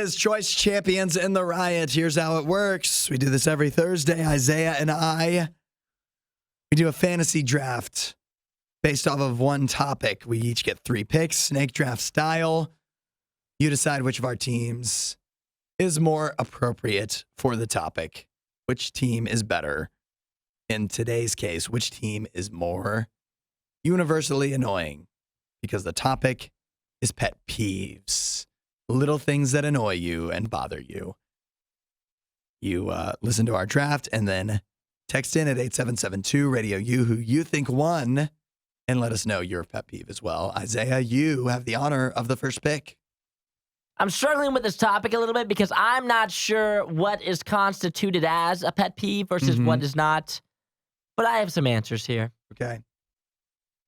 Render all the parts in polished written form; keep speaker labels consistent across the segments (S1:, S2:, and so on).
S1: is Choice Champions in the Riot. Here's how it works. We do this every Thursday. Isaiah and we do a fantasy draft based off of one topic. We each get 3 picks, snake draft style. You decide which of our teams is more appropriate for the topic. Which team is better? In today's case, which team is more universally annoying? Because the topic is pet peeves. Little things that annoy you and bother you. You listen to our draft and then text in at 8772 RadioU who you think won and let us know your pet peeve as well. Isaiah, you have the honor of the first pick.
S2: I'm struggling with this topic a little bit because I'm not sure what is constituted as a pet peeve versus what is not. But I have some answers here.
S1: Okay.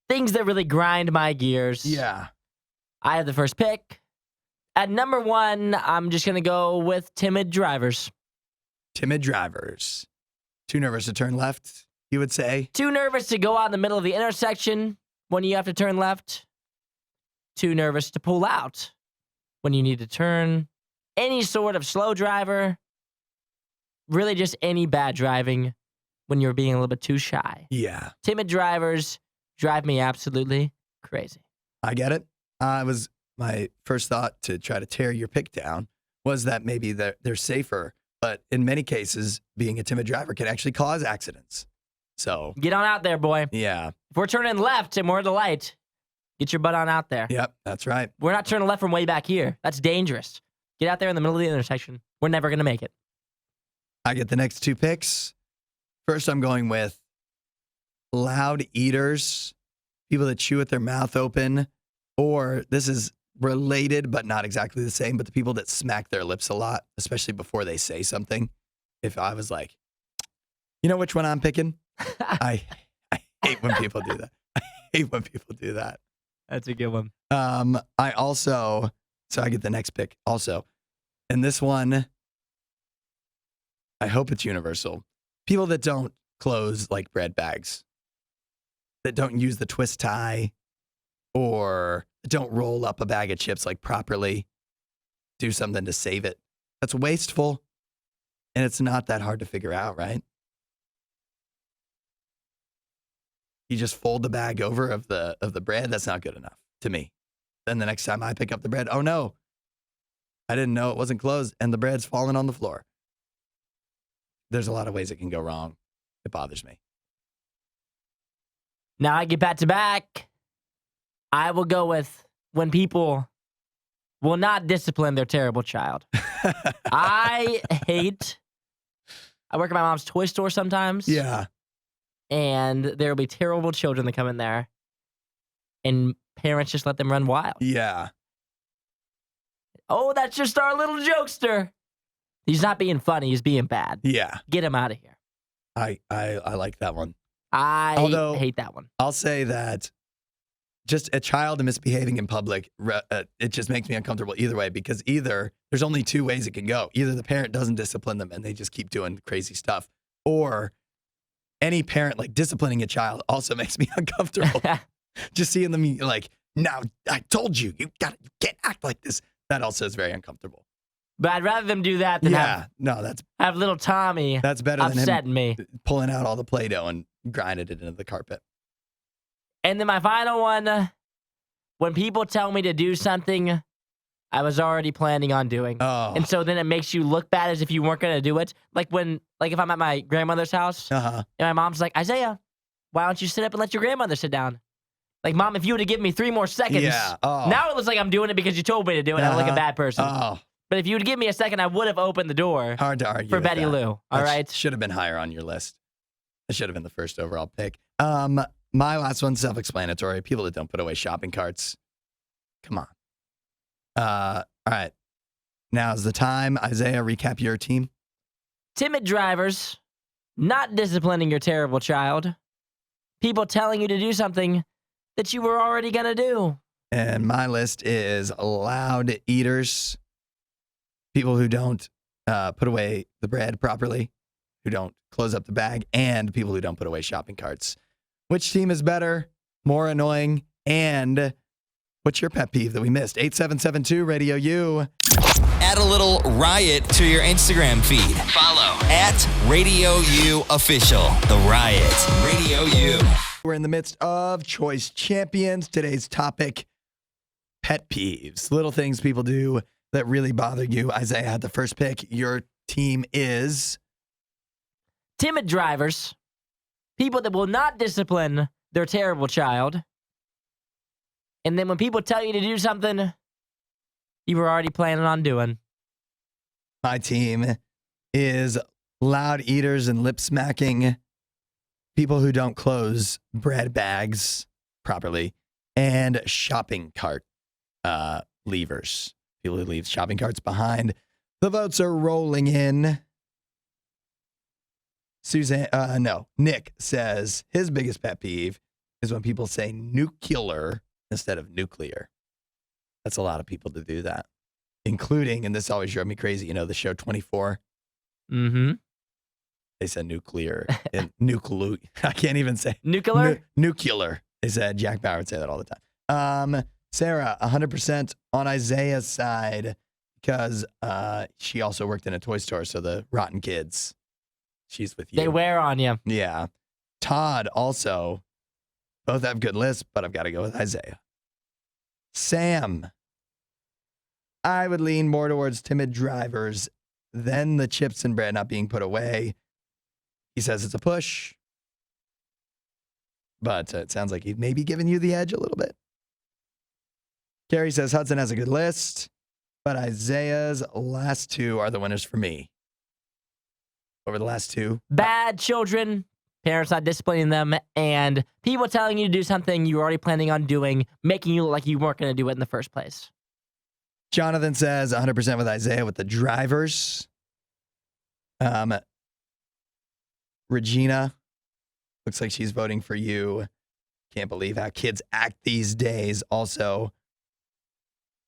S2: Things that really grind my gears.
S1: Yeah.
S2: I have the first pick. At number 1, I'm just going to go with timid drivers.
S1: Timid drivers. Too nervous to turn left, you would say?
S2: Too nervous to go out in the middle of the intersection when you have to turn left. Too nervous to pull out when you need to turn. Any sort of slow driver. Really just any bad driving when you're being a little bit too shy.
S1: Yeah.
S2: Timid drivers drive me absolutely crazy.
S1: I get it. My first thought to try to tear your pick down was that maybe they're safer, but in many cases, being a timid driver can actually cause accidents. So
S2: get on out there, boy.
S1: Yeah.
S2: If we're turning left and we're at the light, get your butt on out there.
S1: Yep, that's right.
S2: We're not turning left from way back here. That's dangerous. Get out there in the middle of the intersection. We're never going to make it.
S1: I get the next 2 picks. First, I'm going with loud eaters, people that chew with their mouth open, or this is related, but not exactly the same, but the people that smack their lips a lot, especially before they say something. If I was like, you know which one I'm picking? I hate when people do that. I hate when people do that.
S2: That's a good one.
S1: So I get the next pick also. And this one, I hope it's universal. People that don't close like bread bags, that don't use the twist tie, or don't roll up a bag of chips like properly, do something to save it. That's wasteful. And it's not that hard to figure out, right? You just fold the bag over of the bread. That's not good enough to me. Then the next time I pick up the bread, oh no, I didn't know it wasn't closed and the bread's falling on the floor. There's a lot of ways it can go wrong. It bothers me.
S2: Now I get back to back. I will go with when people will not discipline their terrible child. I work at my mom's toy store sometimes.
S1: Yeah.
S2: And there will be terrible children that come in there. And parents just let them run wild.
S1: Yeah.
S2: Oh, that's just our little jokester. He's not being funny. He's being bad.
S1: Yeah.
S2: Get him out of here.
S1: I like that one.
S2: I hate that one.
S1: I'll say that just a child misbehaving in public, it just makes me uncomfortable either way, because either there's only 2 ways it can go. Either the parent doesn't discipline them and they just keep doing crazy stuff, or any parent like disciplining a child also makes me uncomfortable. Just seeing them like, now I told you, you can't act like this. That also is very uncomfortable.
S2: But I'd rather them do that than have little Tommy
S1: that's better than
S2: upsetting me.
S1: Pulling out all the Play-Doh and grinding it into the carpet.
S2: And then my final one, when people tell me to do something I was already planning on doing.
S1: Oh.
S2: And so then it makes you look bad as if you weren't going to do it. Like if I'm at my grandmother's house and my mom's like, Isaiah, why don't you sit up and let your grandmother sit down? Like, Mom, if you would have given me 3 more seconds, now it looks like I'm doing it because you told me to do it. I'm like a bad person. But if you would give me a second, I would have opened the door.
S1: Hard to argue
S2: for Betty Lou. All right.
S1: Should have been higher on your list. It should have been the first overall pick. My last one's self-explanatory. People that don't put away shopping carts. Come on. All right. Now's the time. Isaiah, recap your team.
S2: Timid drivers, not disciplining your terrible child, people telling you to do something that you were already going to do.
S1: And my list is loud eaters, people who don't put away the bread properly, who don't close up the bag, and people who don't put away shopping carts. Which team is better, more annoying, and What's your pet peeve that we missed? 8772 Radio U.
S3: Add a little riot to your Instagram feed. Follow @RadioU Official. The Riot. Radio U.
S1: We're in the midst of Choice Champions. Today's topic, pet peeves. Little things people do that really bother you. Isaiah had the first pick. Your team is...
S2: Timid drivers. People that will not discipline their terrible child. And then when people tell you to do something you were already planning on doing.
S1: My team is loud eaters and lip smacking, people who don't close bread bags properly, and shopping cart leavers. People who leave shopping carts behind. The votes are rolling in. Nick says his biggest pet peeve is when people say nuclear instead of nuclear. That's a lot of people to do that, including, and this always drove me crazy, the show 24.
S2: Mm-hmm.
S1: They said nuclear and nuclear. I can't even say
S2: nuclear.
S1: Nuclear. They said Jack Bauer would say that all the time. Sarah, 100% on Isaiah's side because she also worked in a toy store. So the rotten kids, she's with you.
S2: They wear on you.
S1: Yeah. Todd also. Both have good lists, but I've got to go with Isaiah. Sam, I would lean more towards timid drivers than the chips and bread not being put away. He says it's a push, but it sounds like he's maybe giving you the edge a little bit. Carrie says Hudson has a good list, but Isaiah's last two are the winners for me. Over the last two.
S2: Bad children, parents not disciplining them, and people telling you to do something you were already planning on doing, making you look like you weren't going to do it in the first place.
S1: Jonathan says 100% with Isaiah with the drivers. Regina, looks like she's voting for you. Can't believe how kids act these days. Also,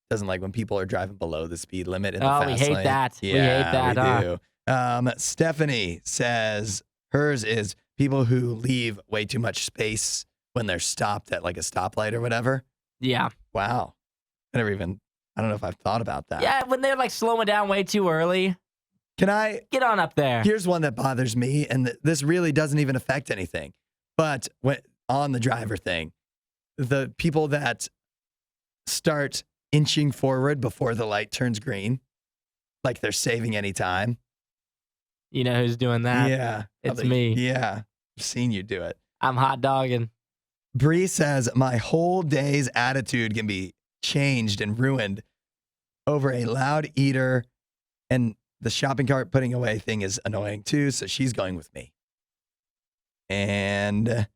S1: doesn't like when people are driving below the speed limit in the fast lane.
S2: We hate that.
S1: Yeah,
S2: we hate that.
S1: We do. Stephanie says hers is people who leave way too much space when they're stopped at like a stoplight or whatever.
S2: Yeah.
S1: Wow. I don't know if I've thought about that.
S2: Yeah, when they're like slowing down way too early.
S1: Can I
S2: get on up there?
S1: Here's one that bothers me, and this really doesn't even affect anything. But on the driver thing, the people that start inching forward before the light turns green, like they're saving any time.
S2: You know who's doing that?
S1: Yeah.
S2: It's me.
S1: Yeah. I've seen you do it.
S2: I'm hot dogging.
S1: Bree says, my whole day's attitude can be changed and ruined over a loud eater, and the shopping cart putting away thing is annoying too, so she's going with me. And,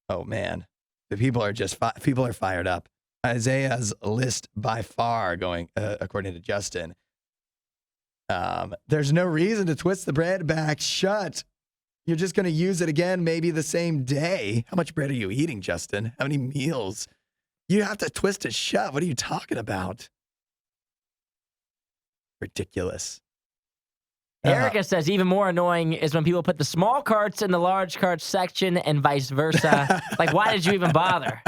S1: oh man, the people are fired up. Isaiah's list by far going, according to Justin. There's no reason to twist the bread back shut. You're just going to use it again, maybe the same day. How much bread are you eating, Justin? How many meals? You have to twist it shut. What are you talking about? Ridiculous.
S2: Erica says even more annoying is when people put the small carts in the large carts section and vice versa. Like, why did you even bother?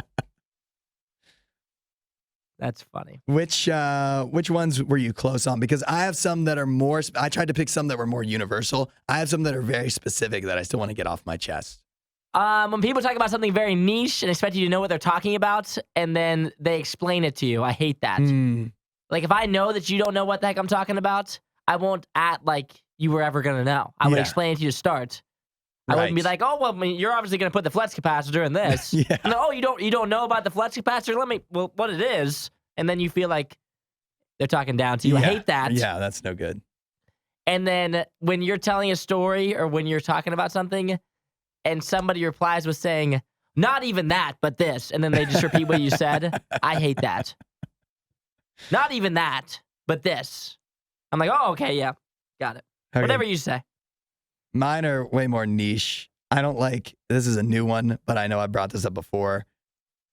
S2: That's funny.
S1: Which ones were you close on? Because I have some that are more, I tried to pick some that were more universal. I have some that are very specific that I still want to get off my chest.
S2: When people talk about something very niche and expect you to know what they're talking about, and then they explain it to you, I hate that. Like, if I know that you don't know what the heck I'm talking about, I won't act like you were ever going to know. I would explain it to you to start. I wouldn't be like, oh, well, I mean, you're obviously going to put the flex capacitor in this.
S1: Yeah.
S2: No, oh, you don't know about the flex capacitor? What it is. And then you feel like they're talking down to you. I hate that.
S1: Yeah, that's no good.
S2: And then when you're telling a story or when you're talking about something and somebody replies with saying, not even that, but this, and then they just repeat what you said, I hate that. Not even that, but this. I'm like, oh, okay, yeah, got it. Okay. Whatever you say.
S1: Mine are way more niche. I don't like, this is a new one, but I know I brought this up before.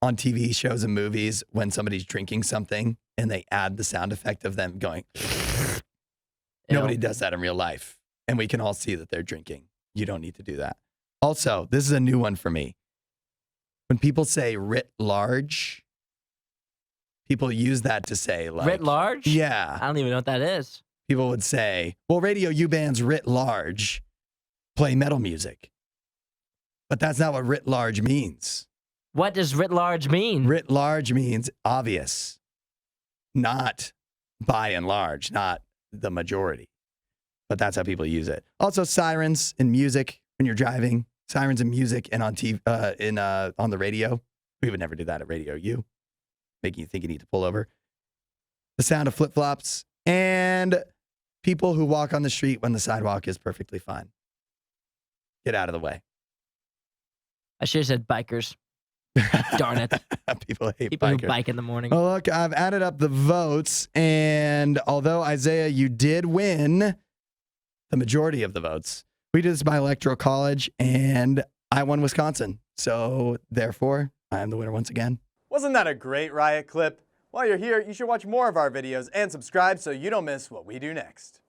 S1: On TV shows and movies, when somebody's drinking something and they add the sound effect of them going, nobody does that in real life. And we can all see that they're drinking. You don't need to do that. Also, this is a new one for me. When people say writ large, people use that to say, like,
S2: writ large?
S1: Yeah.
S2: I don't even know what that is.
S1: People would say, well, Radio U bands writ large play metal music. But that's not what writ large means.
S2: What does writ large mean?
S1: Writ large means obvious, not by and large, not the majority. But that's how people use it. Also, sirens in music when you're driving, sirens in music and on TV, on the radio. We would never do that at Radio U, making you think you need to pull over. The sound of flip-flops and people who walk on the street when the sidewalk is perfectly fine. Get out of the way.
S2: I should have said bikers. Darn it.
S1: People hate
S2: People
S1: bikers.
S2: who bike in the morning.
S1: Well, look, I've added up the votes, and although, Isaiah, you did win the majority of the votes, we did this by Electoral College, and I won Wisconsin. So, therefore, I am the winner once again.
S4: Wasn't that a great Riot clip? While you're here, you should watch more of our videos and subscribe so you don't miss what we do next.